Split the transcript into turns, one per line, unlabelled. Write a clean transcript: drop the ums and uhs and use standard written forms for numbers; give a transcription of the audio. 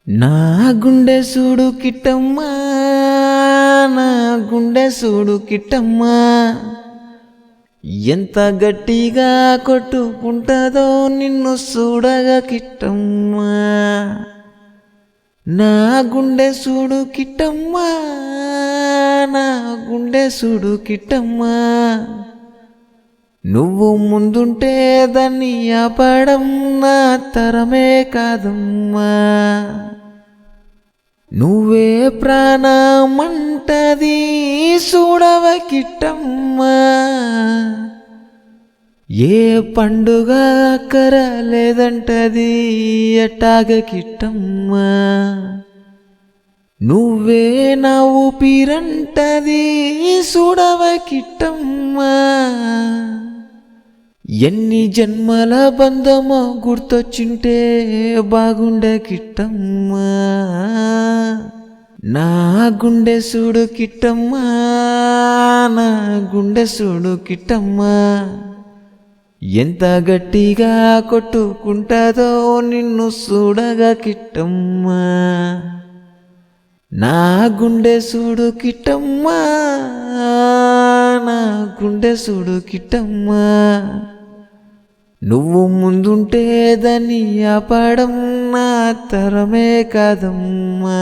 నా గుండె సూడు కిట్టమ్మా, నా గుండె సూడు కిట్టమ్మా, ఎంత గట్టిగా కొట్టుకుంటదో నిన్ను చూడగా కిట్టమ్మా. నా గుండె సూడు కిట్టమ్మా, నా గుండె సూడు కిట్టమ్మా, నువ్వు ముందుంటే దాన్ని ఆపడం నా తరమే కాదమ్మా. నువ్వే ప్రాణమంటది చూడవ కిట్టమ్మా, ఏ పండుగ కరలేదంటది ఎట్టాగ కిట్టమ్మా. నువ్వే నా ఊపిరంటది చూడవ కిట్టమ్మా, ఎన్ని జన్మల బంధమో గుర్తొచ్చింటే బాగుండే కిట్టమ్మా. నా గుండె సూడు కిట్టమ్మా, నా గుండె సూడు కిట్టమ్మా, ఎంత గట్టిగా కొట్టుకుంటదో నిన్ను చూడగా కిట్టమ్మా. నా గుండె సూడు కిట్టమ్మా, నా గుండె సూడు కిట్టమ్మా, నువ్వు ముందుంటే దాన్ని ఆపడం నా తరమే కాదమ్మా.